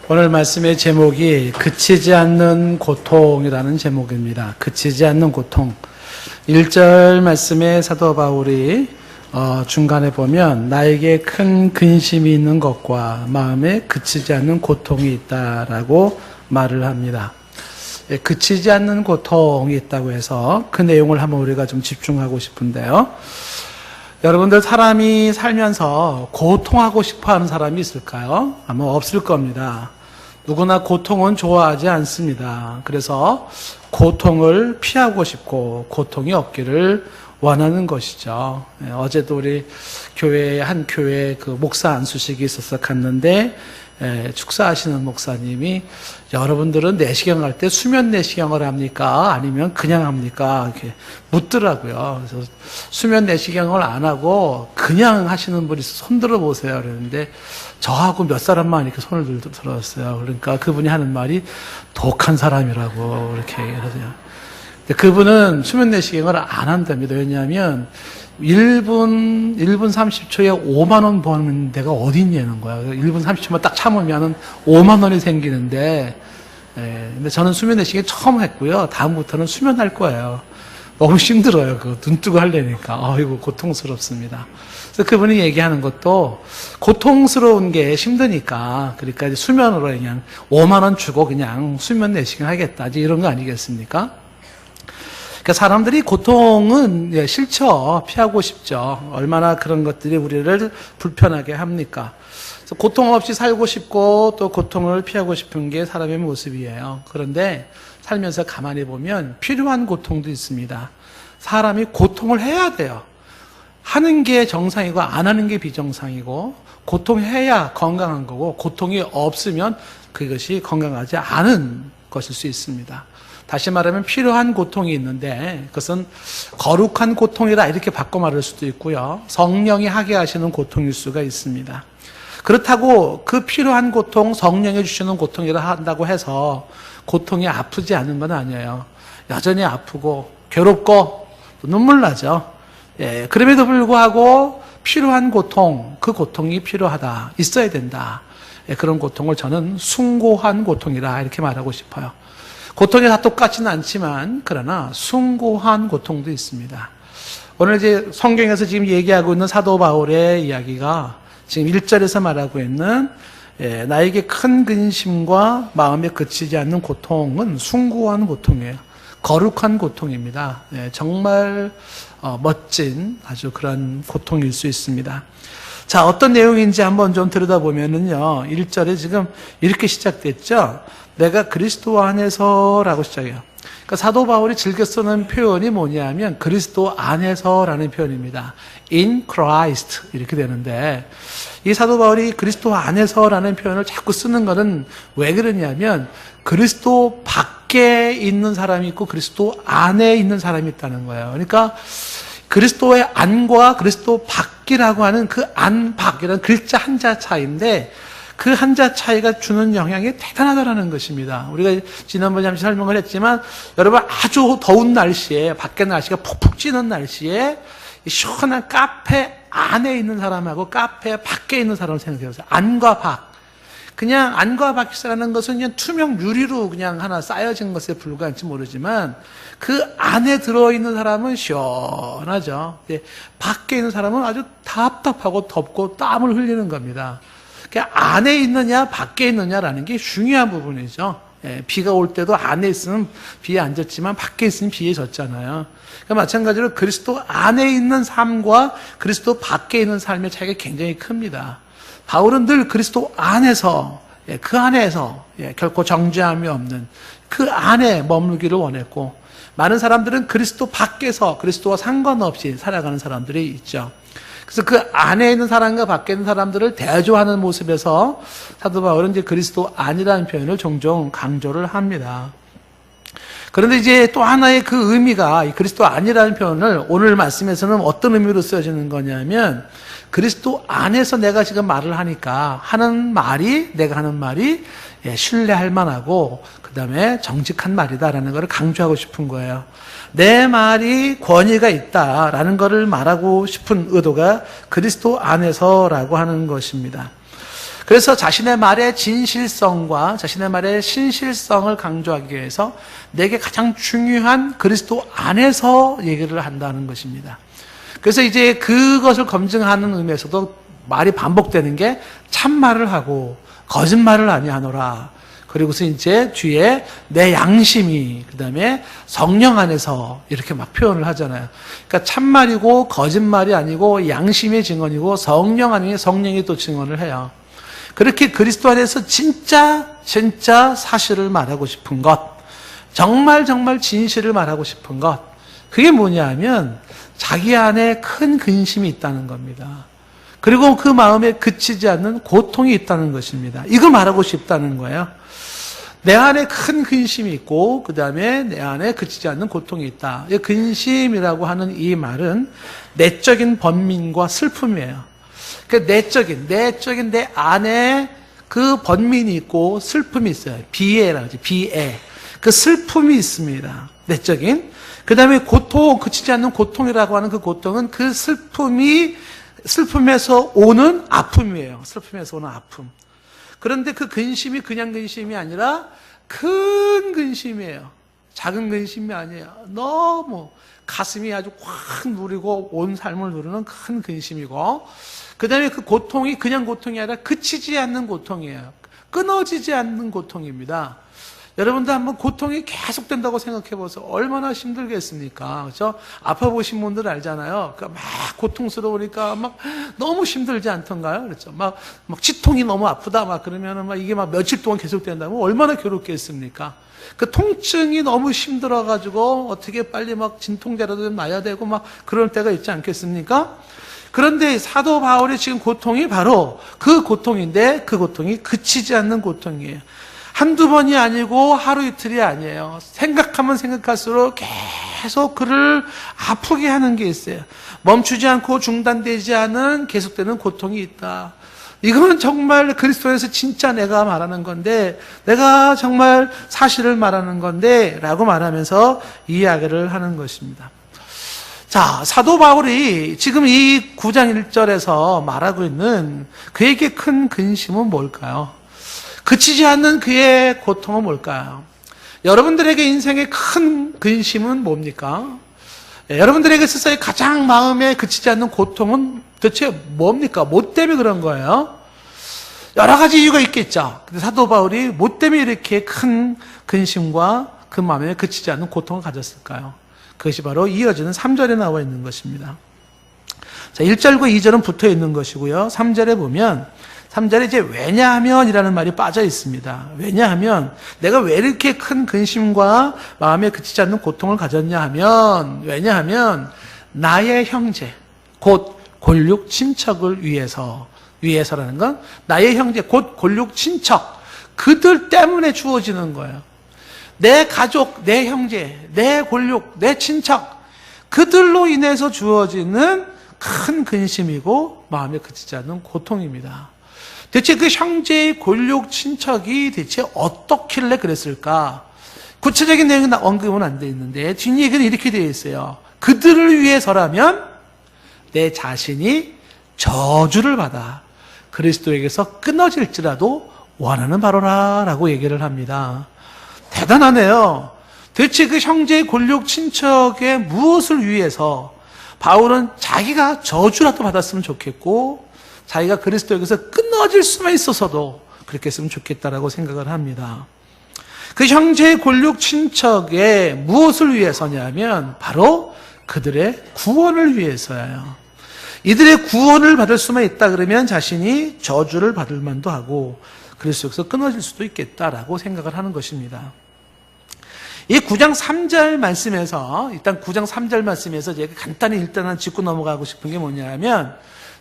오늘 말씀의 제목이 그치지 않는 고통이라는 제목입니다. 그치지 않는 고통. 1절 말씀에 사도 바울이 중간에 보면 나에게 큰 근심이 있는 것과 마음에 그치지 않는 고통이 있다라고 말을 합니다. 그치지 않는 고통이 있다고 해서 그 내용을 한번 우리가 좀 집중하고 싶은데요. 여러분들 사람이 살면서 고통하고 싶어하는 사람이 있을까요? 아마 없을 겁니다. 누구나 고통은 좋아하지 않습니다. 그래서 고통을 피하고 싶고 고통이 없기를 원하는 것이죠. 어제도 우리 교회에 한 교회 그 목사 안수식이 있어서 갔는데 축사하시는 목사님이 여러분들은 내시경 할 때 수면 내시경을 합니까? 아니면 그냥 합니까? 이렇게 묻더라고요. 그래서 수면 내시경을 안 하고 그냥 하시는 분이 손 들어 보세요. 그랬는데 저하고 몇 사람만 이렇게 손을 들었어요. 그러니까 그분이 하는 말이 독한 사람이라고 이렇게 얘기하세요. 그분은 수면 내시경을 안 한답니다. 왜냐하면 1분 30초에 5만 원 버는 데가 어디 있냐는 거야. 1분 30초만 딱 참으면은 5만 원이 생기는데, 근데 저는 수면 내시경 처음 했고요. 다음부터는 수면할 거예요. 너무 힘들어요. 눈 뜨고 하려니까. 아이고, 고통스럽습니다. 그래서 그분이 얘기하는 것도 고통스러운 게 힘드니까, 그러니까 이제 수면으로 그냥 5만 원 주고 그냥 수면 내시경 하겠다. 이제 이런 거 아니겠습니까? 그러니까 사람들이 고통은 싫죠. 피하고 싶죠. 얼마나 그런 것들이 우리를 불편하게 합니까? 그래서 고통 없이 살고 싶고 또 고통을 피하고 싶은 게 사람의 모습이에요. 그런데 살면서 가만히 보면 필요한 고통도 있습니다. 사람이 고통을 해야 돼요. 하는 게 정상이고 안 하는 게 비정상이고, 고통해야 건강한 거고 고통이 없으면 그것이 건강하지 않은 것일 수 있습니다. 다시 말하면 필요한 고통이 있는데 그것은 거룩한 고통이라 이렇게 바꿔 말할 수도 있고요. 성령이 하게 하시는 고통일 수가 있습니다. 그렇다고 그 필요한 고통, 성령이 주시는 고통이라 한다고 해서 고통이 아프지 않은 건 아니에요. 여전히 아프고 괴롭고 눈물 나죠. 그럼에도 불구하고 필요한 고통, 그 고통이 필요하다, 있어야 된다. 그런 고통을 저는 숭고한 고통이라 이렇게 말하고 싶어요. 고통이 다 똑같지는 않지만 그러나 숭고한 고통도 있습니다. 오늘 이제 성경에서 지금 얘기하고 있는 사도 바울의 이야기가 지금 1절에서 말하고 있는 나에게 큰 근심과 마음에 그치지 않는 고통은 숭고한 고통이에요. 거룩한 고통입니다. 정말 멋진 아주 그런 고통일 수 있습니다. 자, 어떤 내용인지 한번 좀 들여다보면은요, 1절에 지금 이렇게 시작됐죠. 내가 그리스도 안에서라고 시작해요. 그러니까 사도 바울이 즐겨 쓰는 표현이 뭐냐면 그리스도 안에서라는 표현입니다. In Christ 이렇게 되는데, 이 사도 바울이 그리스도 안에서라는 표현을 자꾸 쓰는 것은 왜 그러냐면 그리스도 밖에 있는 사람이 있고 그리스도 안에 있는 사람이 있다는 거예요. 그러니까 그리스도의 안과 그리스도 밖이라고 하는 그 안, 밖이라는 글자 한자 차이인데 그 한자 차이가 주는 영향이 대단하다는 것입니다. 우리가 지난번에 잠시 설명을 했지만 여러분 아주 더운 날씨에, 밖에 날씨가 푹푹 찌는 날씨에 시원한 카페 안에 있는 사람하고 카페 밖에 있는 사람을 생각해 보세요. 안과 밖. 그냥 안과 밖이라는 것은 그냥 투명 유리로 그냥 하나 쌓여진 것에 불과할지 모르지만 그 안에 들어있는 사람은 시원하죠. 밖에 있는 사람은 아주 답답하고 덥고 땀을 흘리는 겁니다. 그러니까 안에 있느냐 밖에 있느냐라는 게 중요한 부분이죠. 비가 올 때도 안에 있으면 비에 안 젖지만 밖에 있으면 비에 젖잖아요. 그러니까 마찬가지로 그리스도 안에 있는 삶과 그리스도 밖에 있는 삶의 차이가 굉장히 큽니다. 바울은 늘 그리스도 안에서, 그 안에서 결코 정죄함이 없는 그 안에 머물기를 원했고, 많은 사람들은 그리스도 밖에서 그리스도와 상관없이 살아가는 사람들이 있죠. 그래서 그 안에 있는 사람과 밖에 있는 사람들을 대조하는 모습에서 사도 바울은 이제 그리스도 안이라는 표현을 종종 강조를 합니다. 그런데 이제 또 하나의 그 의미가, 이 그리스도 안이라는 표현을 오늘 말씀에서는 어떤 의미로 쓰여지는 거냐면, 그리스도 안에서 내가 지금 말을 하니까 내가 하는 말이 신뢰할 만하고 그 다음에 정직한 말이다라는 것을 강조하고 싶은 거예요. 내 말이 권위가 있다라는 것을 말하고 싶은 의도가 그리스도 안에서라고 하는 것입니다. 그래서 자신의 말의 진실성과 자신의 말의 신실성을 강조하기 위해서 내게 가장 중요한 그리스도 안에서 얘기를 한다는 것입니다. 그래서 이제 그것을 검증하는 의미에서도 말이 반복되는 게 참말을 하고 거짓말을 아니하노라. 그리고서 이제 뒤에 내 양심이, 그 다음에 성령 안에서 이렇게 막 표현을 하잖아요. 그러니까 참말이고 거짓말이 아니고 양심의 증언이고 성령 아니면 성령이 또 증언을 해요. 그렇게 그리스도 안에서 진짜 사실을 말하고 싶은 것, 정말 진실을 말하고 싶은 것, 그게 뭐냐 하면 자기 안에 큰 근심이 있다는 겁니다. 그리고 그 마음에 그치지 않는 고통이 있다는 것입니다. 이걸 말하고 싶다는 거예요. 내 안에 큰 근심이 있고 그 다음에 내 안에 그치지 않는 고통이 있다. 이 근심이라고 하는 이 말은 내적인 번민과 슬픔이에요. 그러니까 내적인 내 안에 그 번민이 있고 슬픔이 있어요. 비애라고 하죠. 비애. 그 슬픔이 있습니다. 내적인. 그 다음에 고통, 그치지 않는 고통이라고 하는 그 고통은 그 슬픔에서 오는 아픔이에요. 슬픔에서 오는 아픔. 그런데 그 근심이 그냥 근심이 아니라 큰 근심이에요. 작은 근심이 아니에요. 너무 가슴이 아주 확 누리고 온 삶을 누르는 큰 근심이고, 그 다음에 그 고통이 그냥 고통이 아니라 그치지 않는 고통이에요. 끊어지지 않는 고통입니다. 여러분도 한번 고통이 계속된다고 생각해 보세요. 얼마나 힘들겠습니까? 그렇죠? 아파 보신 분들 알잖아요. 그러니까 막 고통스러우니까 막 너무 힘들지 않던가요? 그렇죠? 막 치통이 너무 아프다 막 그러면은 막 이게 막 며칠 동안 계속된다면 얼마나 괴롭겠습니까? 그 통증이 너무 힘들어가지고 어떻게 빨리 막 진통제라도 좀 놔야 되고 막 그럴 때가 있지 않겠습니까? 그런데 사도 바울의 지금 고통이 바로 그 고통인데 그 고통이 그치지 않는 고통이에요. 한두 번이 아니고 하루 이틀이 아니에요. 생각하면 생각할수록 계속 그를 아프게 하는 게 있어요. 멈추지 않고 중단되지 않은 계속되는 고통이 있다. 이건 정말 그리스도에서 진짜 내가 말하는 건데, 내가 정말 사실을 말하는 건데 라고 말하면서 이야기를 하는 것입니다. 자, 사도 바울이 지금 이 9장 1절에서 말하고 있는 그에게 큰 근심은 뭘까요? 그치지 않는 그의 고통은 뭘까요? 여러분들에게 인생의 큰 근심은 뭡니까? 여러분들에게 있어서 가장 마음에 그치지 않는 고통은 도대체 뭡니까? 뭐 때문에 그런 거예요? 여러 가지 이유가 있겠죠. 근데 사도 바울이 뭐 때문에 이렇게 큰 근심과 그 마음에 그치지 않는 고통을 가졌을까요? 그것이 바로 이어지는 3절에 나와 있는 것입니다. 자, 1절과 2절은 붙어 있는 것이고요. 3절에 보면 3절에 이제 왜냐하면 이라는 말이 빠져 있습니다. 왜냐하면 내가 왜 이렇게 큰 근심과 마음에 그치지 않는 고통을 가졌냐 하면, 왜냐하면 나의 형제, 곧 골육 친척을 위해서라는 건 나의 형제, 곧 골육 친척, 그들 때문에 주어지는 거예요. 내 가족, 내 형제, 내 골육, 내 친척, 그들로 인해서 주어지는 큰 근심이고 마음에 그치지 않는 고통입니다. 대체 그 형제의 골육 친척이 대체 어떻길래 그랬을까? 구체적인 내용은 언급은 안 돼 있는데 뒷얘기는 이렇게 되어 있어요. 그들을 위해서라면 내 자신이 저주를 받아 그리스도에게서 끊어질지라도 원하는 바로라 라고 얘기를 합니다. 대단하네요. 대체 그 형제의 골육 친척의 무엇을 위해서 바울은 자기가 저주라도 받았으면 좋겠고 자기가 그리스도에게서 끊어질 수만 있어서도 그렇게 했으면 좋겠다라고 생각을 합니다. 그 형제의 골육 친척의 무엇을 위해서냐면 바로 그들의 구원을 위해서예요. 이들의 구원을 받을 수만 있다 그러면 자신이 저주를 받을 만도 하고 그리스도에게서 끊어질 수도 있겠다라고 생각을 하는 것입니다. 이 9장 3절 말씀에서 일단 9장 3절 말씀에서 제가 간단히 일단은 짚고 넘어가고 싶은 게 뭐냐면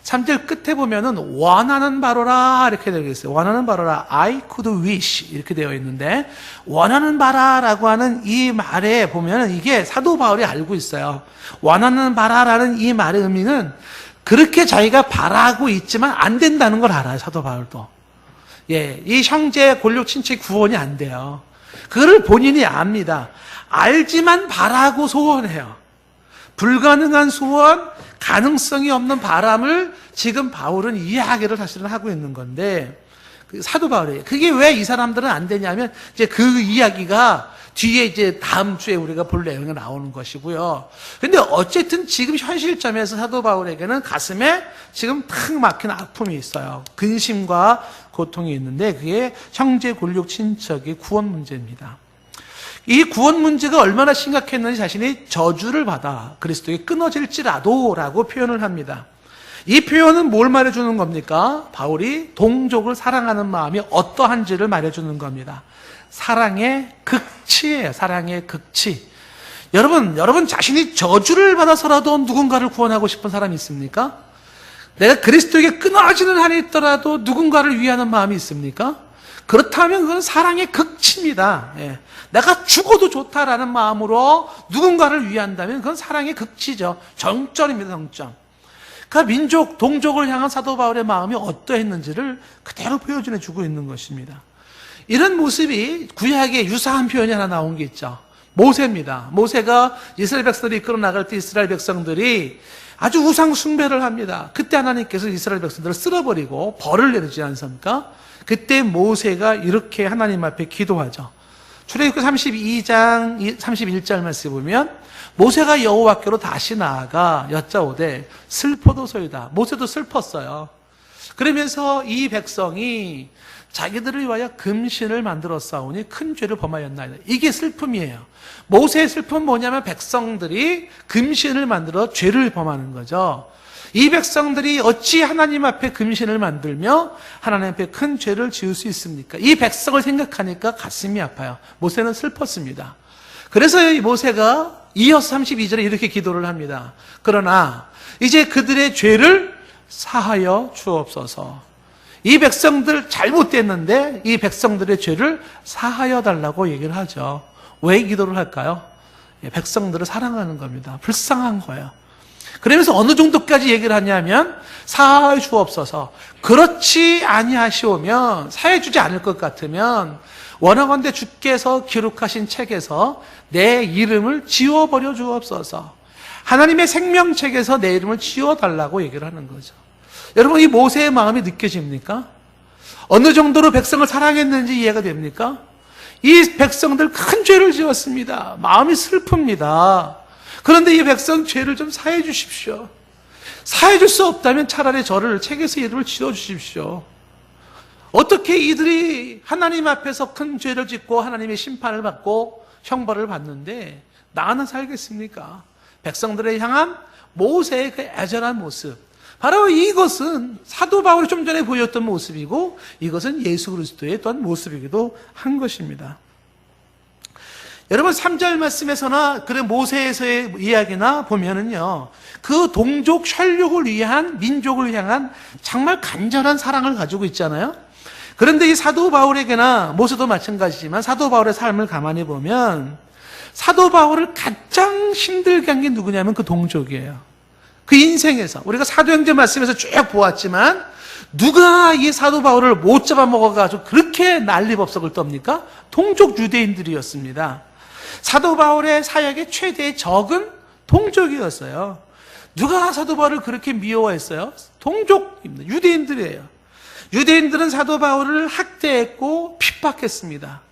3절 끝에 보면은 원하는 바로라 이렇게 되어 있어요. 원하는 바로라 I could wish 이렇게 되어 있는데 원하는 바라라고 하는 이 말에 보면은 이게 사도 바울이 알고 있어요. 원하는 바라라는 이 말의 의미는 그렇게 자기가 바라고 있지만 안 된다는 걸 알아요. 사도 바울도. 예, 이 형제 골육 친척 구원이 안 돼요. 그거를 본인이 압니다. 알지만 바라고 소원해요. 불가능한 소원, 가능성이 없는 바람을 지금 바울은 이야기를 사실은 하고 있는 건데 그 사도 바울이에요. 그게 왜 이 사람들은 안 되냐면 이제 그 이야기가 뒤에 이제 다음 주에 우리가 볼 내용이 나오는 것이고요. 근데 어쨌든 지금 현실점에서 사도 바울에게는 가슴에 지금 탁 막힌 아픔이 있어요. 근심과 고통이 있는데 그게 형제 골육 친척의 구원 문제입니다. 이 구원 문제가 얼마나 심각했는지 자신이 저주를 받아 그리스도에 끊어질지라도 라고 표현을 합니다. 이 표현은 뭘 말해주는 겁니까? 바울이 동족을 사랑하는 마음이 어떠한지를 말해주는 겁니다. 사랑의 극치예요. 사랑의 극치. 여러분 자신이 저주를 받아서라도 누군가를 구원하고 싶은 사람이 있습니까? 내가 그리스도에게 끊어지는 한이 있더라도 누군가를 위하는 마음이 있습니까? 그렇다면 그건 사랑의 극치입니다. 예. 내가 죽어도 좋다라는 마음으로 누군가를 위한다면 그건 사랑의 극치죠. 정점입니다. 정점. 그 민족, 동족을 향한 사도 바울의 마음이 어떠했는지를 그대로 보여주어 주고 있는 것입니다. 이런 모습이 구약에 유사한 표현이 하나 나온 게 있죠. 모세입니다. 모세가 이스라엘 백성들이 이끌어 나갈 때 이스라엘 백성들이 아주 우상 숭배를 합니다. 그때 하나님께서 이스라엘 백성들을 쓸어버리고 벌을 내리지 않습니까? 그때 모세가 이렇게 하나님 앞에 기도하죠. 출애굽기 32장 31절 말씀 보면 모세가 여호와께로 다시 나아가 여짜오되 슬퍼도소이다. 모세도 슬펐어요. 그러면서 이 백성이 자기들을 위하여 금신을 만들어 싸우니 큰 죄를 범하였나이다. 이게 슬픔이에요. 모세의 슬픔은 뭐냐면 백성들이 금신을 만들어 죄를 범하는 거죠. 이 백성들이 어찌 하나님 앞에 금신을 만들며 하나님 앞에 큰 죄를 지을 수 있습니까? 이 백성을 생각하니까 가슴이 아파요. 모세는 슬펐습니다. 그래서 이 모세가 이어서 32절에 이렇게 기도를 합니다. 그러나 이제 그들의 죄를 사하여 주옵소서. 이 백성들 잘못됐는데 이 백성들의 죄를 사하여 달라고 얘기를 하죠. 왜 기도를 할까요? 백성들을 사랑하는 겁니다. 불쌍한 거예요. 그러면서 어느 정도까지 얘기를 하냐면 사하여 주옵소서. 그렇지 아니하시오면 사해 주지 않을 것 같으면 원하건대 주께서 기록하신 책에서 내 이름을 지워버려 주옵소서. 하나님의 생명책에서 내 이름을 지워달라고 얘기를 하는 거죠. 여러분 이 모세의 마음이 느껴집니까? 어느 정도로 백성을 사랑했는지 이해가 됩니까? 이 백성들 큰 죄를 지었습니다. 마음이 슬픕니다. 그런데 이 백성 죄를 좀 사해 주십시오. 사해 줄 수 없다면 차라리 저를 책에서 이름을 지워 주십시오. 어떻게 이들이 하나님 앞에서 큰 죄를 짓고 하나님의 심판을 받고 형벌을 받는데 나는 살겠습니까? 백성들을 향한 모세의 그 애절한 모습, 바로 이것은 사도 바울이 좀 전에 보였던 모습이고 이것은 예수 그리스도의 또한 모습이기도 한 것입니다. 여러분 3절 말씀에서나 그래 모세에서의 이야기나 보면은요 그 동족 혈육을 위한 민족을 향한 정말 간절한 사랑을 가지고 있잖아요. 그런데 이 사도 바울에게나 모세도 마찬가지지만 사도 바울의 삶을 가만히 보면 사도 바울을 가장 힘들게 한 게 누구냐면 그 동족이에요. 그 인생에서 우리가 사도행전 말씀에서 쭉 보았지만 누가 이 사도 바울을 못 잡아먹어가지고 그렇게 난리법석을 떱니까? 동족 유대인들이었습니다. 사도 바울의 사역의 최대의 적은 동족이었어요. 누가 사도 바울을 그렇게 미워했어요? 동족입니다. 유대인들이에요. 유대인들은 사도 바울을 학대했고 핍박했습니다.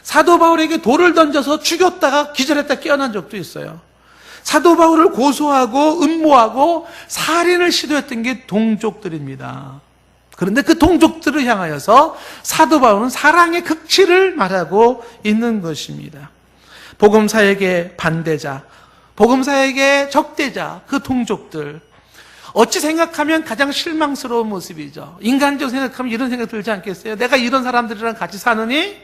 사도 바울에게 돌을 던져서 죽였다가 기절했다 깨어난 적도 있어요. 사도 바울을 고소하고 음모하고 살인을 시도했던 게 동족들입니다. 그런데 그 동족들을 향하여서 사도 바울은 사랑의 극치를 말하고 있는 것입니다. 복음사에게 반대자, 복음사에게 적대자, 그 동족들. 어찌 생각하면 가장 실망스러운 모습이죠. 인간적으로 생각하면 이런 생각 들지 않겠어요? 내가 이런 사람들이랑 같이 사느니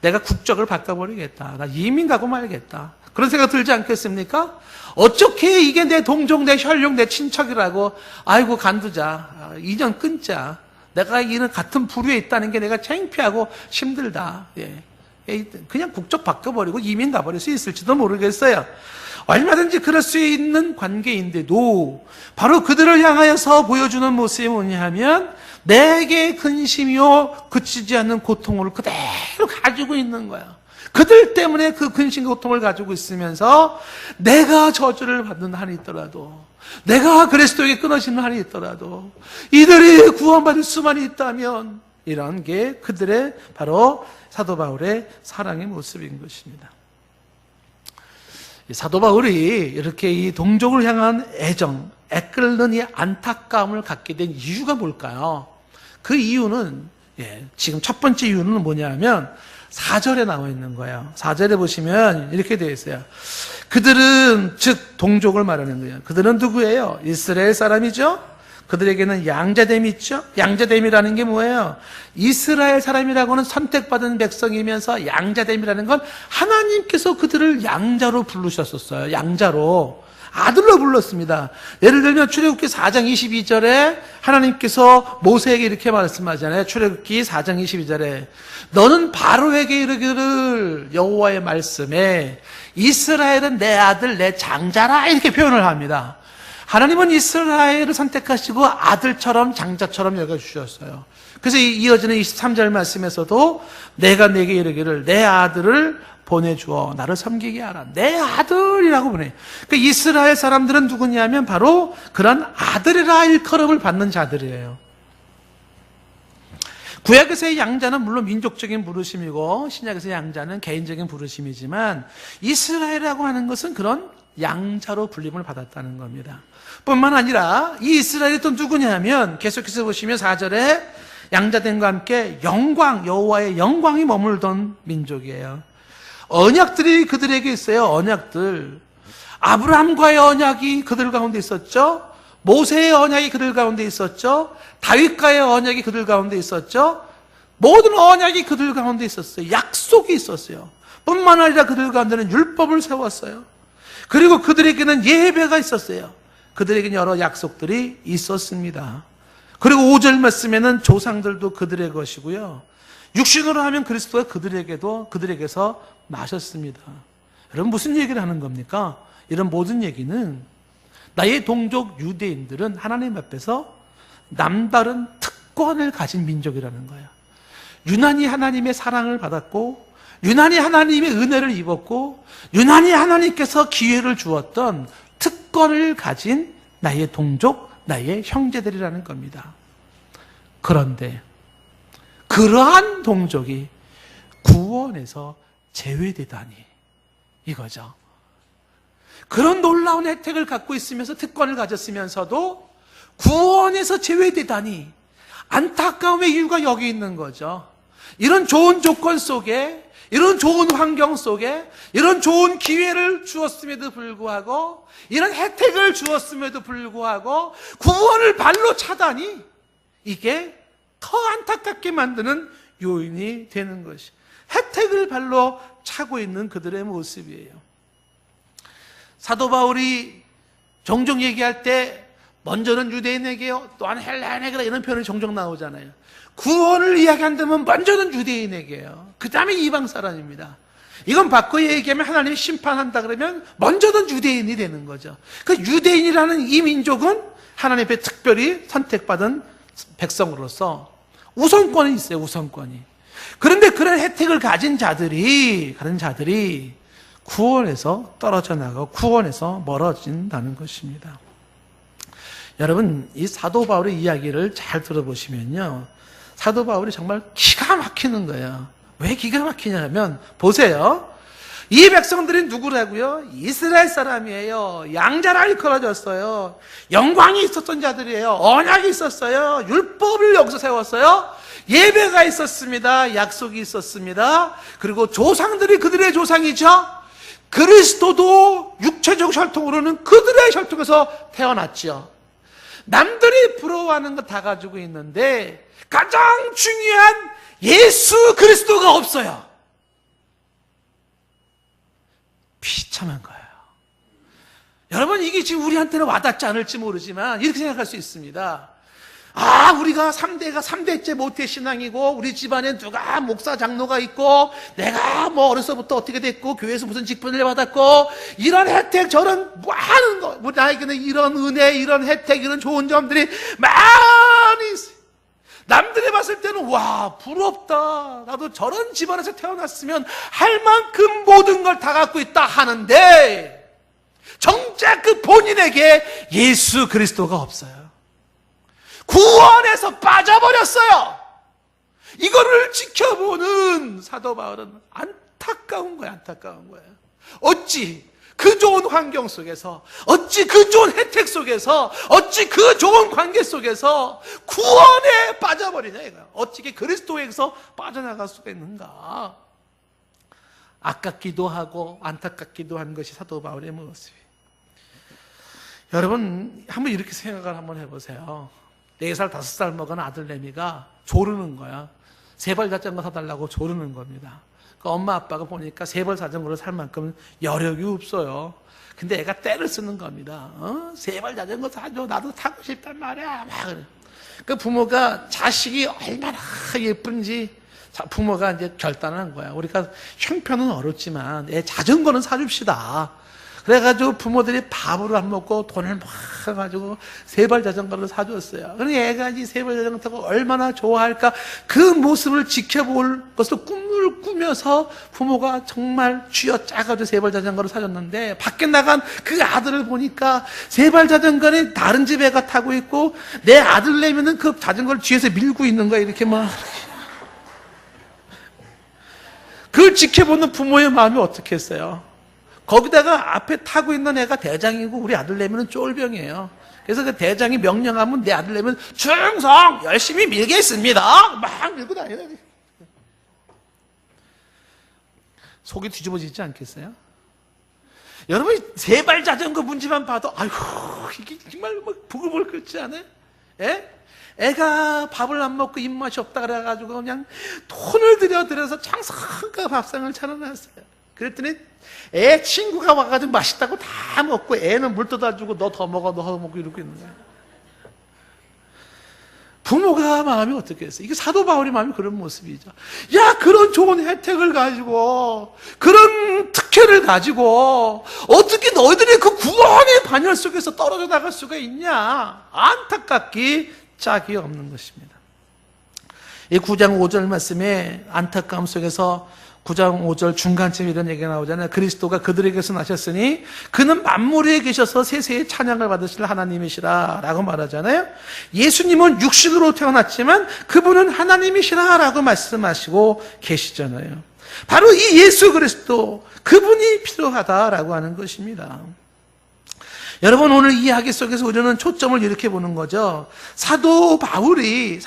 내가 국적을 바꿔버리겠다. 나 이민 가고 말겠다. 그런 생각 들지 않겠습니까? 어떻게 이게 내 동족, 내 혈육, 내 친척이라고 아이고 간두자. 인연 끊자. 내가 이런 같은 부류에 있다는 게 내가 창피하고 힘들다. 예. 그냥 국적 바꿔버리고 이민 가버릴 수 있을지도 모르겠어요. 얼마든지 그럴 수 있는 관계인데도 바로 그들을 향하여서 보여주는 모습이 뭐냐 하면 내게 근심이요 그치지 않는 고통을 그대로 가지고 있는 거야. 그들 때문에 그 근심 고통을 가지고 있으면서 내가 저주를 받는 한이 있더라도 내가 그리스도에게 끊어지는 한이 있더라도 이들이 구원받을 수만 있다면 이런 게 그들의 바로 사도 바울의 사랑의 모습인 것입니다. 사도 바울이 이렇게 이 동족을 향한 애정, 애끓는 이 안타까움을 갖게 된 이유가 뭘까요? 그 이유는 지금 첫 번째 이유는 뭐냐면 4절에 나와 있는 거예요. 4절에 보시면 이렇게 되어 있어요. 그들은 즉 동족을 말하는 거예요. 그들은 누구예요? 이스라엘 사람이죠. 그들에게는 양자됨이 있죠. 양자됨이라는 게 뭐예요? 이스라엘 사람이라고는 선택받은 백성이면서 양자됨이라는 건 하나님께서 그들을 양자로 부르셨었어요. 양자로. 아들로 불렀습니다. 예를 들면 출애굽기 4장 22절에 하나님께서 모세에게 이렇게 말씀하잖아요. 출애굽기 4장 22절에 너는 바로에게 이르기를 여호와의 말씀에 이스라엘은 내 아들 내 장자라 이렇게 표현을 합니다. 하나님은 이스라엘을 선택하시고 아들처럼 장자처럼 여겨주셨어요. 그래서 이어지는 23절 말씀에서도 내가 내게 이르기를 내 아들을 보내주어 나를 섬기게 하라. 내 아들이라고 보내. 그러니까 이스라엘 사람들은 누구냐면 바로 그런 아들이라 일컬음을 받는 자들이에요. 구약에서의 양자는 물론 민족적인 부르심이고 신약에서의 양자는 개인적인 부르심이지만 이스라엘이라고 하는 것은 그런 양자로 불림을 받았다는 겁니다. 뿐만 아니라 이 이스라엘이 또 누구냐면 계속해서 보시면 4절에 양자됨과 함께 영광, 여호와의 영광이 머물던 민족이에요. 언약들이 그들에게 있어요. 언약들. 아브라함과의 언약이 그들 가운데 있었죠. 모세의 언약이 그들 가운데 있었죠. 다윗과의 언약이 그들 가운데 있었죠. 모든 언약이 그들 가운데 있었어요. 약속이 있었어요. 뿐만 아니라 그들 가운데는 율법을 세웠어요. 그리고 그들에게는 예배가 있었어요. 그들에게는 여러 약속들이 있었습니다. 그리고 5절 말씀에는 조상들도 그들의 것이고요. 육신으로 하면 그리스도가 그들에게서 나셨습니다. 여러분 무슨 얘기를 하는 겁니까? 이런 모든 얘기는 나의 동족 유대인들은 하나님 앞에서 남다른 특권을 가진 민족이라는 거예요. 유난히 하나님의 사랑을 받았고 유난히 하나님의 은혜를 입었고 유난히 하나님께서 기회를 주었던 특권을 가진 나의 동족, 나의 형제들이라는 겁니다. 그런데 그러한 동족이 구원에서 제외되다니 이거죠. 그런 놀라운 혜택을 갖고 있으면서 특권을 가졌으면서도 구원에서 제외되다니 안타까움의 이유가 여기 있는 거죠. 이런 좋은 조건 속에 이런 좋은 환경 속에 이런 좋은 기회를 주었음에도 불구하고 이런 혜택을 주었음에도 불구하고 구원을 발로 차다니 이게 더 안타깝게 만드는 요인이 되는 것이 혜택을 발로 차고 있는 그들의 모습이에요. 사도 바울이 종종 얘기할 때 먼저는 유대인에게요 또한 헬라인에게라 이런 표현이 종종 나오잖아요. 구원을 이야기한다면 먼저는 유대인에게요. 그 다음에 이방 사람입니다. 이건 바꿔 얘기하면 하나님이 심판한다 그러면 먼저는 유대인이 되는 거죠. 그 유대인이라는 이 민족은 하나님 앞에 특별히 선택받은 백성으로서 우선권이 있어요. 우선권이. 그런데 그런 혜택을 가진 자들이 구원에서 떨어져 나가고 구원에서 멀어진다는 것입니다. 여러분 이 사도 바울의 이야기를 잘 들어보시면요 사도 바울이 정말 기가 막히는 거예요. 왜 기가 막히냐면 보세요. 이 백성들이 누구라고요? 이스라엘 사람이에요. 양자라 일컬어졌어요. 영광이 있었던 자들이에요. 언약이 있었어요. 율법을 여기서 세웠어요. 예배가 있었습니다. 약속이 있었습니다. 그리고 조상들이 그들의 조상이죠. 그리스도도 육체적 혈통으로는 그들의 혈통에서 태어났죠. 남들이 부러워하는 거 다 가지고 있는데 가장 중요한 예수 그리스도가 없어요. 비참한 거예요. 여러분 이게 지금 우리한테는 와닿지 않을지 모르지만 이렇게 생각할 수 있습니다. 아, 우리가 3대째 모태신앙이고 우리 집안에 누가 목사 장로가 있고 내가 뭐 어려서부터 어떻게 됐고 교회에서 무슨 직분을 받았고 이런 혜택 저런 많은 거 나에게는 이런 은혜 이런 혜택 이런 좋은 점들이 많이 있어요. 남들이 봤을 때는 와 부럽다 나도 저런 집안에서 태어났으면 할 만큼 모든 걸 다 갖고 있다 하는데 정작 그 본인에게 예수 그리스도가 없어요. 구원에서 빠져버렸어요. 이거를 지켜보는 사도 바울은 안타까운 거야, 안타까운 거야. 어찌 그 좋은 환경 속에서, 어찌 그 좋은 혜택 속에서, 어찌 그 좋은 관계 속에서 구원에 빠져버리냐 이거야. 어찌 그리스도에게서 빠져나갈 수가 있는가. 아깝기도 하고 안타깝기도 한 것이 사도 바울의 모습이에요. 여러분 한번 이렇게 생각을 한번 해보세요. 4살 5살 먹은 아들내미가 조르는 거야. 3벌 자전거 사달라고 조르는 겁니다. 그 엄마 아빠가 보니까 3벌 자전거를 살 만큼 여력이 없어요. 근데 애가 떼를 쓰는 겁니다. 3벌 자전거 사줘, 나도 타고 싶단 말이야. 막 그래. 그 부모가 자식이 얼마나 예쁜지 부모가 이제 결단한 거야. 우리가 형편은 어렵지만 애 자전거는 사줍시다. 그래가지고 부모들이 밥으로 안 먹고 돈을 막 가지고 3벌 자전거를 사줬어요. 그러니 애가 이 3벌 자전거 타고 얼마나 좋아할까. 그 모습을 지켜볼 것을 꿈을 꾸면서 부모가 정말 쥐어짜가지고 3벌 자전거를 사줬는데, 밖에 나간 그 아들을 보니까 3벌 자전거는 다른 집 애가 타고 있고 내 아들내미는 그 자전거를 뒤에서 밀고 있는 거야. 이렇게 막. 그걸 지켜보는 부모의 마음이 어떻겠어요? 거기다가 앞에 타고 있는 애가 대장이고 우리 아들내미는 쫄병이에요. 그래서 그 대장이 명령하면 내 아들내미는 충성 열심히 밀겠습니다. 막 밀고 다녀요. 속이 뒤집어지지 않겠어요? 여러분 3발 자전거 문제만 봐도 아이고 이게 정말 막 부글부글 끓지 않아요? 예? 애가 밥을 안 먹고 입맛이 없다 그래가지고 그냥 돈을 들여서 장성가 밥상을 차려놨어요. 그랬더니 애 친구가 와가지고 맛있다고 다 먹고 애는 물 떠다주고 너 더 먹어, 너 더 먹고 이러고 있는 거야. 부모가 마음이 어떻겠어요? 이게 사도 바울의 마음이 그런 모습이죠. 야, 그런 좋은 혜택을 가지고, 그런 특혜를 가지고, 어떻게 너희들이 그 구원의 반열 속에서 떨어져 나갈 수가 있냐? 안타깝기 짝이 없는 것입니다. 이 9장 5절 말씀에 안타까움 속에서 9장 5절 중간쯤 이런 얘기가 나오잖아요. 그리스도가 그들에게서 나셨으니 그는 만물 위에 계셔서 세세의 찬양을 받으실 하나님이시라 라고 말하잖아요. 예수님은 육신으로 태어났지만 그분은 하나님이시라 라고 말씀하시고 계시잖아요. 바로 이 예수 그리스도, 그분이 필요하다라고 하는 것입니다. 여러분 오늘 이 이야기 속에서 우리는 초점을 이렇게 보는 거죠. 사도 바울이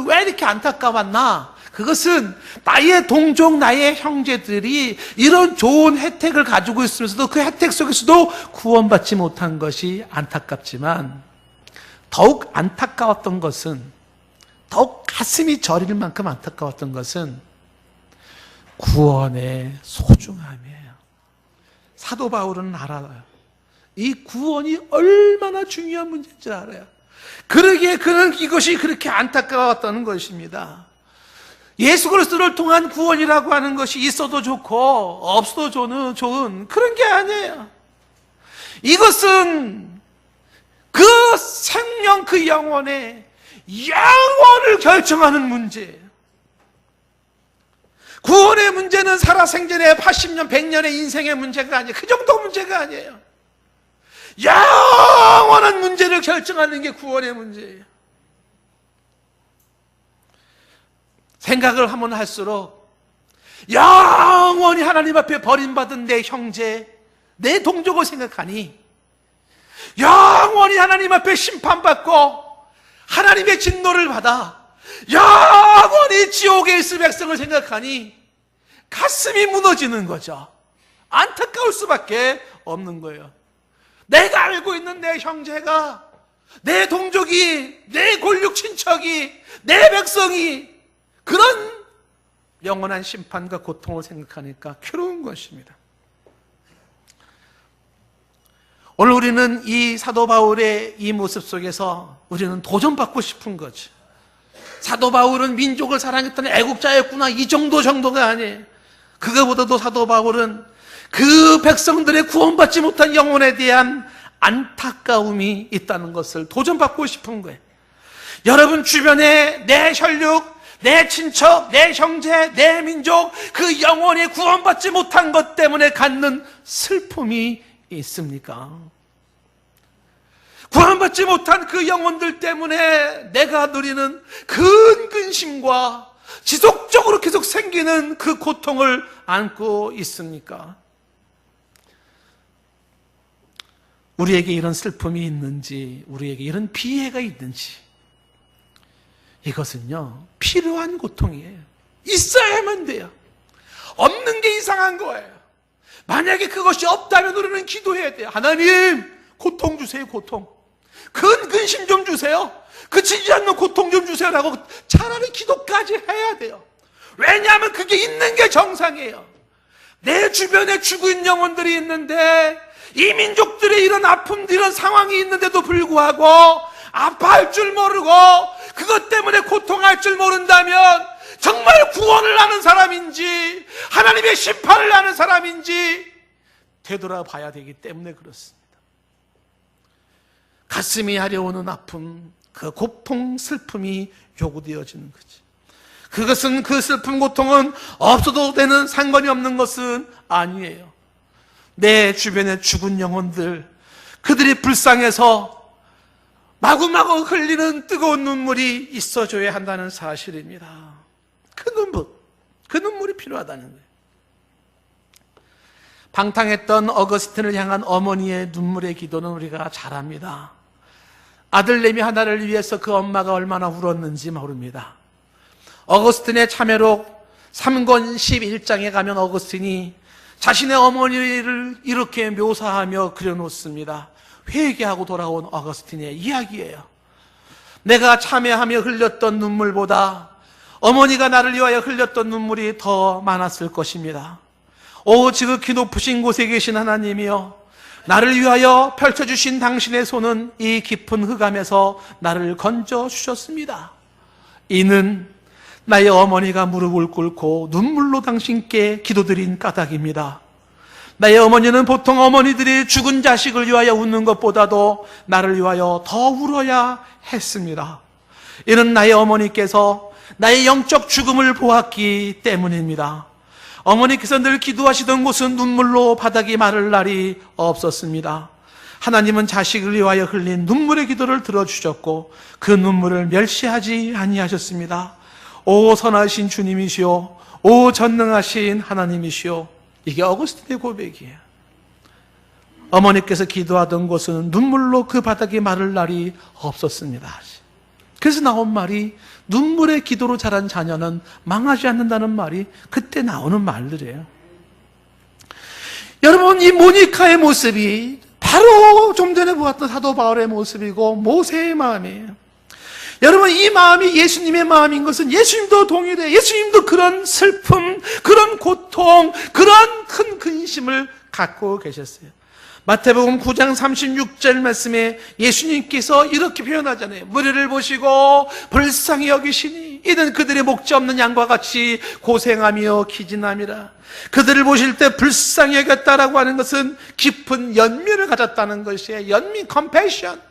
왜 이렇게 안타까웠나? 그것은 나의 동족, 나의 형제들이 이런 좋은 혜택을 가지고 있으면서도 그 혜택 속에서도 구원받지 못한 것이 안타깝지만, 더욱 안타까웠던 것은, 더욱 가슴이 저릴 만큼 안타까웠던 것은 구원의 소중함이에요. 사도 바울은 알아요. 이 구원이 얼마나 중요한 문제인지 알아요. 그러기에 그는 이것이 그렇게 안타까웠다는 것입니다. 예수 그리스도를 통한 구원이라고 하는 것이 있어도 좋고 없어도 좋은 그런 게 아니에요. 이것은 그 생명, 그 영혼의 영원을 결정하는 문제예요. 구원의 문제는 살아생전의 80년, 100년의 인생의 문제가 아니에요. 그 정도 문제가 아니에요. 영원한 문제를 결정하는 게 구원의 문제예요. 생각을 하면 할수록 영원히 하나님 앞에 버림받은 내 형제, 내 동족을 생각하니, 영원히 하나님 앞에 심판받고 하나님의 진노를 받아 영원히 지옥에 있을 백성을 생각하니 가슴이 무너지는 거죠. 안타까울 수밖에 없는 거예요. 내가 알고 있는 내 형제가, 내 동족이, 내 골육 친척이, 내 백성이 그런 영원한 심판과 고통을 생각하니까 괴로운 것입니다. 오늘 우리는 이 사도 바울의 이 모습 속에서 우리는 도전받고 싶은 거죠. 사도 바울은 민족을 사랑했던 애국자였구나, 이 정도가 아니에요. 그거보다도 사도 바울은 그 백성들의 구원받지 못한 영혼에 대한 안타까움이 있다는 것을 도전받고 싶은 거예요. 여러분 주변에 내 혈육, 내 친척, 내 형제, 내 민족, 그 영혼이 구원받지 못한 것 때문에 갖는 슬픔이 있습니까? 구원받지 못한 그 영혼들 때문에 내가 누리는 근심과 지속적으로 계속 생기는 그 고통을 안고 있습니까? 우리에게 이런 슬픔이 있는지, 우리에게 이런 비애가 있는지, 이것은요, 필요한 고통이에요. 있어야만 돼요. 없는 게 이상한 거예요. 만약에 그것이 없다면 우리는 기도해야 돼요. 하나님, 고통 주세요, 고통. 근심 좀 주세요. 그치지 않는 고통 좀 주세요라고 차라리 기도까지 해야 돼요. 왜냐하면 그게 있는 게 정상이에요. 내 주변에 죽은 영혼들이 있는데, 이 민족들의 이런 아픔들, 이런 상황이 있는데도 불구하고 아파할 줄 모르고 그것 때문에 고통할 줄 모른다면 정말 구원을 아는 사람인지 하나님의 심판을 아는 사람인지 되돌아봐야 되기 때문에 그렇습니다. 가슴이 아려오는 아픔, 그 고통, 슬픔이 요구되어지는 거지. 그것은, 그 슬픔, 고통은 없어도 되는, 상관이 없는 것은 아니에요. 내 주변에 죽은 영혼들, 그들이 불쌍해서 마구마구 흘리는 뜨거운 눈물이 있어줘야 한다는 사실입니다. 그 눈물이 필요하다는 거예요. 방탕했던 어거스틴을 향한 어머니의 눈물의 기도는 우리가 잘 압니다. 아들내미 하나를 위해서 그 엄마가 얼마나 울었는지 모릅니다. 어거스틴의 참회록 3권 11장에 가면 어거스틴이 자신의 어머니를 이렇게 묘사하며 그려놓습니다. 회개하고 돌아온 어거스틴의 이야기예요. 내가 참회하며 흘렸던 눈물보다 어머니가 나를 위하여 흘렸던 눈물이 더 많았을 것입니다. 오 지극히 높으신 곳에 계신 하나님이여, 나를 위하여 펼쳐주신 당신의 손은 이 깊은 흑암에서 나를 건져주셨습니다. 이는 나의 어머니가 무릎을 꿇고 눈물로 당신께 기도드린 까닭입니다. 나의 어머니는 보통 어머니들이 죽은 자식을 위하여 웃는 것보다도 나를 위하여 더 울어야 했습니다. 이는 나의 어머니께서 나의 영적 죽음을 보았기 때문입니다. 어머니께서 늘 기도하시던 곳은 눈물로 바닥이 마를 날이 없었습니다. 하나님은 자식을 위하여 흘린 눈물의 기도를 들어주셨고 그 눈물을 멸시하지 아니하셨습니다. 오 선하신 주님이시오, 오 전능하신 하나님이시오. 이게 어거스틴의 고백이에요. 어머니께서 기도하던 곳은 눈물로 그 바닥이 마를 날이 없었습니다. 그래서 나온 말이, 눈물의 기도로 자란 자녀는 망하지 않는다는 말이 그때 나오는 말들이에요. 여러분, 이 모니카의 모습이 바로 좀 전에 보았던 사도 바울의 모습이고 모세의 마음이에요. 여러분, 이 마음이 예수님의 마음인 것은 예수님도 동일해요. 예수님도 그런 슬픔, 그런 고통, 그런 큰 근심을 갖고 계셨어요. 마태복음 9장 36절 말씀에 예수님께서 이렇게 표현하잖아요. 무리를 보시고 불쌍히 여기시니 이는 그들의 목자 없는 양과 같이 고생하며 기진함이라. 그들을 보실 때 불쌍히 여겼다라고 하는 것은 깊은 연민을 가졌다는 것이에요. 연민, 컴패션.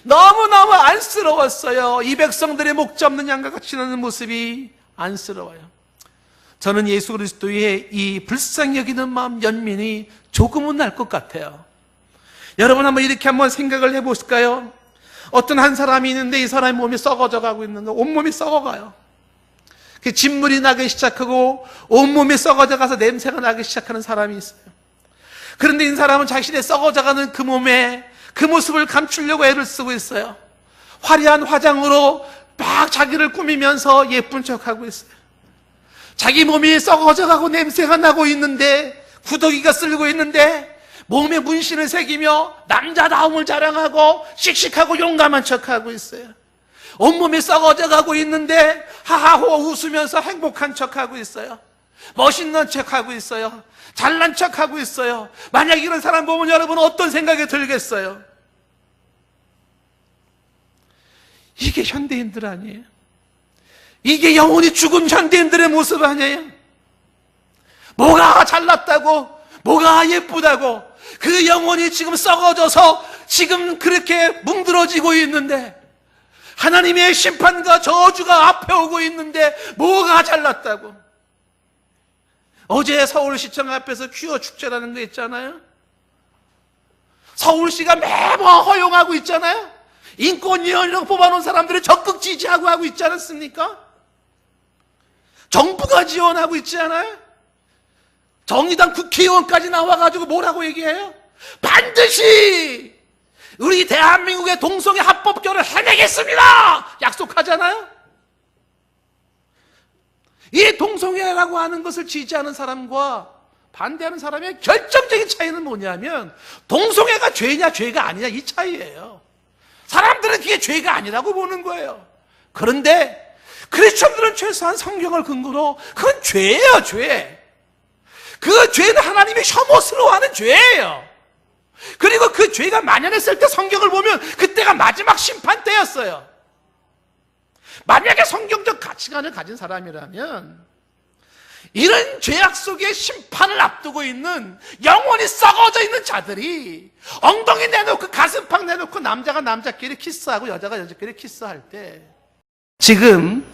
너무너무 안쓰러웠어요. 이 백성들의 목자 없는 양과 같이 나는 모습이 안쓰러워요. 저는 예수 그리스도의 이 불쌍히 여기는 마음, 연민이 조금은 날 것 같아요. 여러분 한번 이렇게 한번 생각을 해보실까요? 어떤 한 사람이 있는데 이 사람의 몸이 썩어져 가고 있는 거, 온몸이 썩어가요. 그 진물이 나기 시작하고 온몸이 썩어져 가서 냄새가 나기 시작하는 사람이 있어요. 그런데 이 사람은 자신의 썩어져가는 그 몸에 그 모습을 감추려고 애를 쓰고 있어요. 화려한 화장으로 막 자기를 꾸미면서 예쁜 척하고 있어요. 자기 몸이 썩어져가고 냄새가 나고 있는데, 구더기가 쓸고 있는데 몸에 문신을 새기며 남자다움을 자랑하고 씩씩하고 용감한 척하고 있어요. 온몸이 썩어져가고 있는데 하하호 웃으면서 행복한 척하고 있어요. 멋있는 척하고 있어요. 잘난 척하고 있어요. 만약 이런 사람 보면 여러분 어떤 생각이 들겠어요? 이게 현대인들 아니에요? 이게 영혼이 죽은 현대인들의 모습 아니에요? 뭐가 잘났다고, 뭐가 예쁘다고, 그 영혼이 지금 썩어져서 지금 그렇게 뭉들어지고 있는데, 하나님의 심판과 저주가 앞에 오고 있는데 뭐가 잘났다고. 어제 서울시청 앞에서 퀴어 축제라는 거 있잖아요. 서울시가 매번 허용하고 있잖아요. 인권위원이라고 뽑아놓은 사람들을 적극 지지하고 하고 있지 않았습니까? 정부가 지원하고 있지 않아요? 정의당 국회의원까지 나와가지고 뭐라고 얘기해요? 반드시 우리 대한민국의 동성애 합법결을 해내겠습니다! 약속하잖아요? 이 동성애라고 하는 것을 지지하는 사람과 반대하는 사람의 결정적인 차이는 뭐냐면 동성애가 죄냐 죄가 아니냐 이 차이예요. 사람들은 그게 죄가 아니라고 보는 거예요. 그런데 크리스천들은 최소한 성경을 근거로 그건 죄예요, 죄. 그 죄는 하나님이 혐오스러워하는 죄예요. 그리고 그 죄가 만연했을 때 성경을 보면 그때가 마지막 심판 때였어요. 만약에 성경적 가치관을 가진 사람이라면 이런 죄악 속에 심판을 앞두고 있는 영원히 썩어져 있는 자들이 엉덩이 내놓고 가슴팍 내놓고 남자가 남자끼리 키스하고 여자가 여자끼리 키스할 때 지금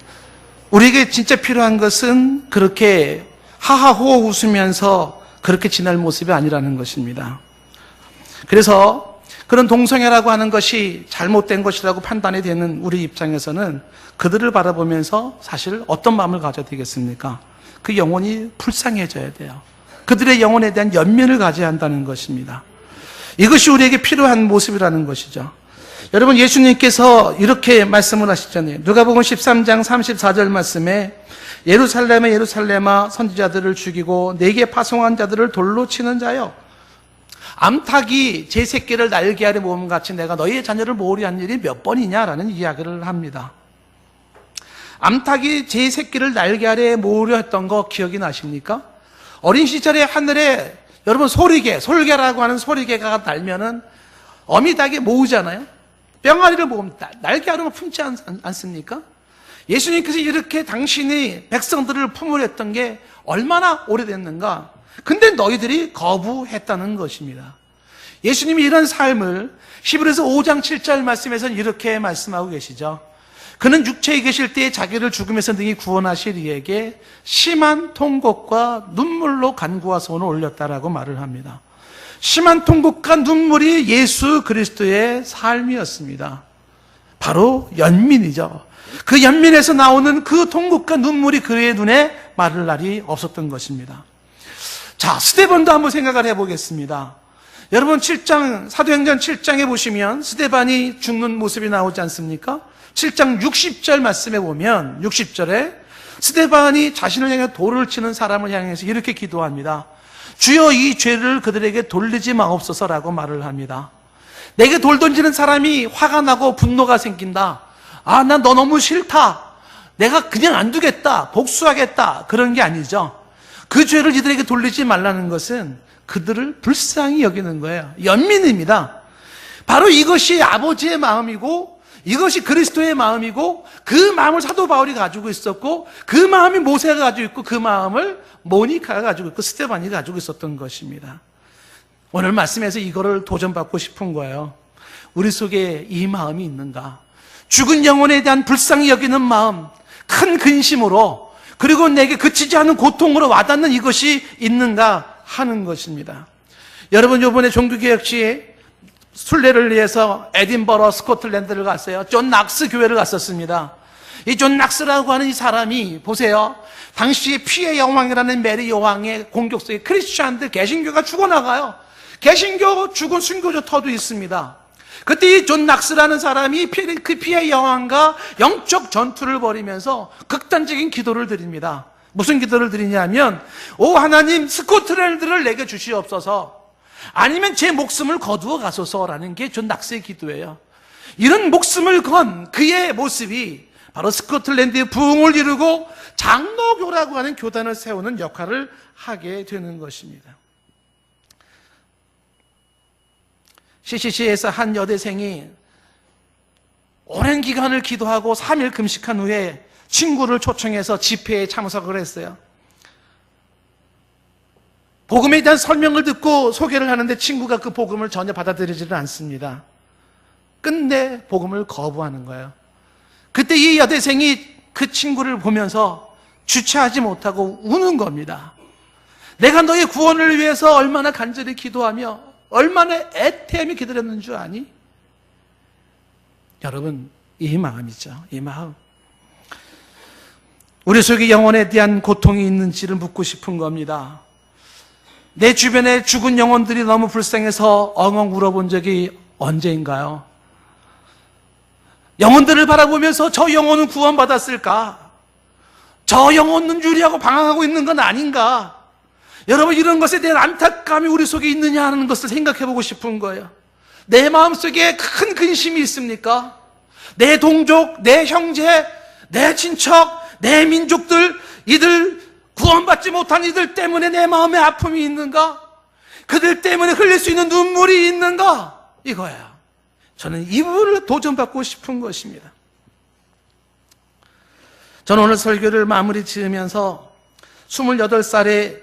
우리에게 진짜 필요한 것은 그렇게 하하호호 웃으면서 그렇게 지낼 모습이 아니라는 것입니다. 그래서 그런 동성애라고 하는 것이 잘못된 것이라고 판단이 되는 우리 입장에서는 그들을 바라보면서 사실 어떤 마음을 가져야 되겠습니까? 그 영혼이 불쌍해져야 돼요. 그들의 영혼에 대한 연민을 가져야 한다는 것입니다. 이것이 우리에게 필요한 모습이라는 것이죠. 여러분, 예수님께서 이렇게 말씀을 하시잖아요. 누가복음 13장 34절 말씀에 예루살렘에 예루살렘아 선지자들을 죽이고 내게 파송한 자들을 돌로 치는 자여, 암탉이 제 새끼를 날개 아래 모음같이 내가 너희의 자녀를 모으려 한 일이 몇 번이냐라는 이야기를 합니다. 암탉이 제 새끼를 날개 아래 모으려 했던 거 기억이 나십니까? 어린 시절에 하늘에 여러분 솔개라고 하는 소리개가 날면은 어미닭이 모으잖아요. 뿅아리를 모으면 날개 아래만 품지 않습니까? 예수님께서 이렇게 당신이 백성들을 품으려 했던 게 얼마나 오래됐는가? 근데 너희들이 거부했다는 것입니다. 예수님이 이런 삶을 히브리서 5장 7절 말씀에서는 이렇게 말씀하고 계시죠. 그는 육체에 계실 때에 자기를 죽음에서 능히 구원하실 이에게 심한 통곡과 눈물로 간구와 소원을 올렸다라고 말을 합니다. 심한 통곡과 눈물이 예수 그리스도의 삶이었습니다. 바로 연민이죠. 그 연민에서 나오는 그 통곡과 눈물이 그의 눈에 마를 날이 없었던 것입니다. 자, 스데반도 한번 생각을 해보겠습니다. 여러분 사도행전 7장에 보시면 스데반이 죽는 모습이 나오지 않습니까? 7장 60절 말씀에 보면 60절에 스데반이 자신을 향해 돌을 치는 사람을 향해서 이렇게 기도합니다. 주여 이 죄를 그들에게 돌리지 마옵소서라고 말을 합니다. 내게 돌 던지는 사람이 화가 나고 분노가 생긴다. 아, 난 너 너무 싫다. 내가 그냥 안 두겠다. 복수하겠다. 그런 게 아니죠. 그 죄를 이들에게 돌리지 말라는 것은 그들을 불쌍히 여기는 거예요. 연민입니다. 바로 이것이 아버지의 마음이고 이것이 그리스도의 마음이고 그 마음을 사도 바울이 가지고 있었고 그 마음이 모세가 가지고 있고 그 마음을 모니카가 가지고 있고 스데반이 가지고 있었던 것입니다. 오늘 말씀에서 이거를 도전받고 싶은 거예요. 우리 속에 이 마음이 있는가? 죽은 영혼에 대한 불쌍히 여기는 마음, 큰 근심으로 그리고 내게 그치지 않는 고통으로 와닿는 이것이 있는가 하는 것입니다. 여러분, 이번에 종교개혁시 순례를 위해서 에딘버러 스코틀랜드를 갔어요. 존 낙스 교회를 갔었습니다. 이 존 낙스라고 하는 이 사람이 보세요. 당시 피해 여왕이라는 메리 여왕의 공격 속에 크리스천들 개신교가 죽어나가요. 개신교 죽은 순교자 터도 있습니다. 그때 이 존 낙스라는 사람이 그 피해 여왕과 영적 전투를 벌이면서 극단적인 기도를 드립니다. 무슨 기도를 드리냐면, 오 하나님, 스코틀랜드를 내게 주시옵소서, 아니면 제 목숨을 거두어 가소서라는 게 존 낙스의 기도예요. 이런 목숨을 건 그의 모습이 바로 스코틀랜드의 부흥을 이루고 장로교라고 하는 교단을 세우는 역할을 하게 되는 것입니다. CCC에서 한 여대생이 오랜 기간을 기도하고 3일 금식한 후에 친구를 초청해서 집회에 참석을 했어요. 복음에 대한 설명을 듣고 소개를 하는데 친구가 그 복음을 전혀 받아들이지를 않습니다. 끝내 복음을 거부하는 거예요. 그때 이 여대생이 그 친구를 보면서 주체하지 못하고 우는 겁니다. 내가 너의 구원을 위해서 얼마나 간절히 기도하며 얼마나 애태미 기다렸는 줄 아니? 여러분, 이 마음이죠. 이 마음. 우리 속에 영혼에 대한 고통이 있는지를 묻고 싶은 겁니다. 내 주변에 죽은 영혼들이 너무 불쌍해서 엉엉 울어본 적이 언제인가요? 영혼들을 바라보면서 저 영혼은 구원받았을까? 저 영혼은 유리하고 방황하고 있는 건 아닌가? 여러분, 이런 것에 대한 안타까움이 우리 속에 있느냐 하는 것을 생각해 보고 싶은 거예요. 내 마음속에 큰 근심이 있습니까? 내 동족, 내 형제, 내 친척, 내 민족들, 이들 구원받지 못한 이들 때문에 내 마음에 아픔이 있는가? 그들 때문에 흘릴 수 있는 눈물이 있는가? 이거예요. 저는 이 부분을 도전받고 싶은 것입니다. 저는 오늘 설교를 마무리 지으면서 28살에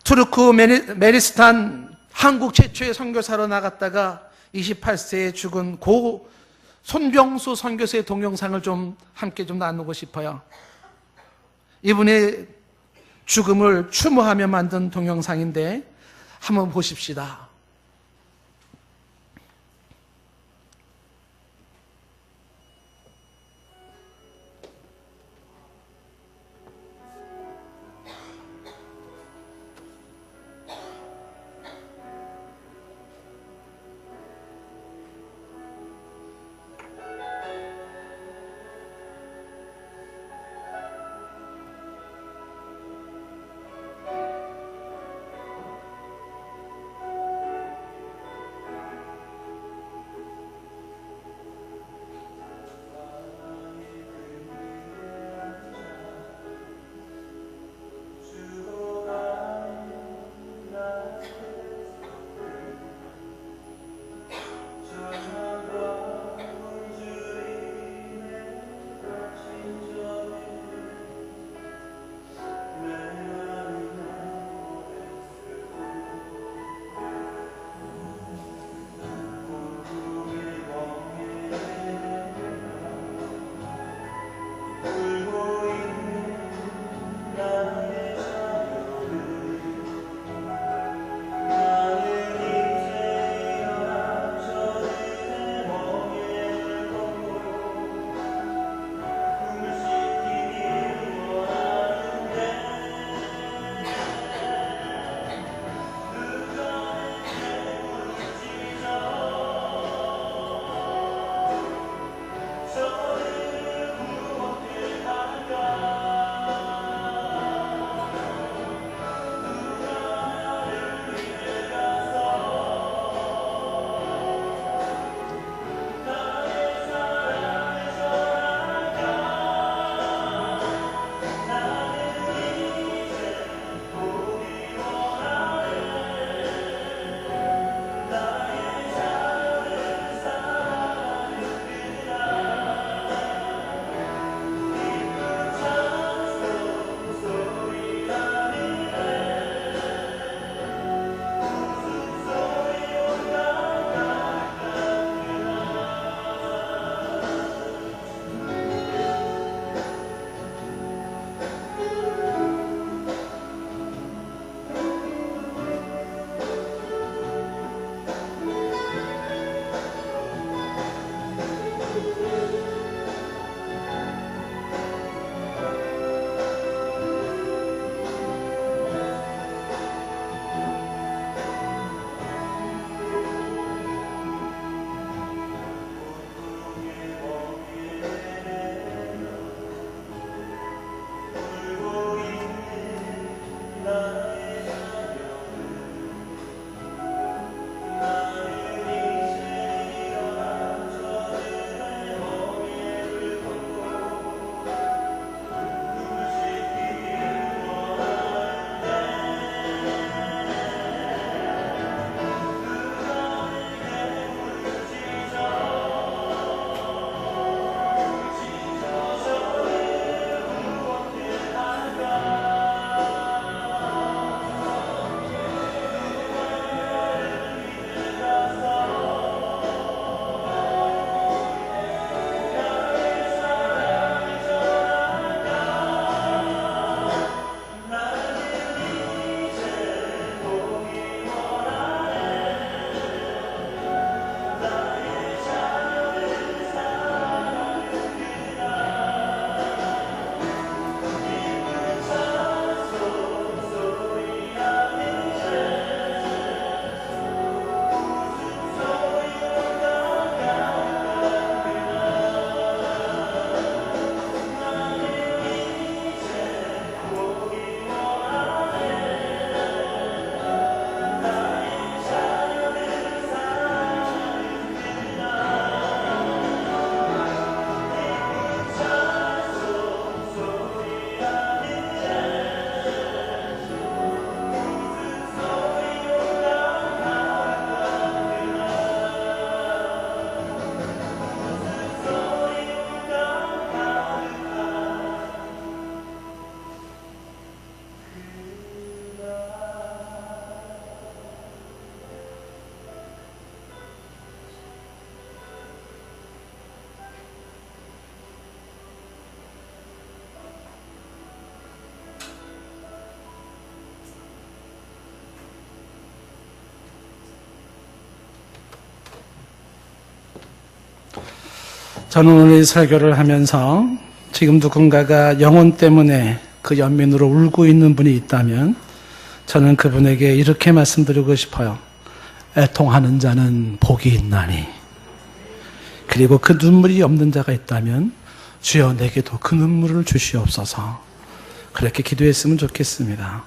투르크메니스탄 한국 최초의 선교사로 나갔다가 28세에 죽은 고 손병수 선교사의 동영상을 좀 함께 좀 나누고 싶어요. 이분의 죽음을 추모하며 만든 동영상인데 한번 보십시다. 저는 오늘 이 설교를 하면서 지금 누군가가 영혼 때문에 그 연민으로 울고 있는 분이 있다면 저는 그분에게 이렇게 말씀드리고 싶어요. 애통하는 자는 복이 있나니. 그리고 그 눈물이 없는 자가 있다면 주여 내게도 그 눈물을 주시옵소서. 그렇게 기도했으면 좋겠습니다.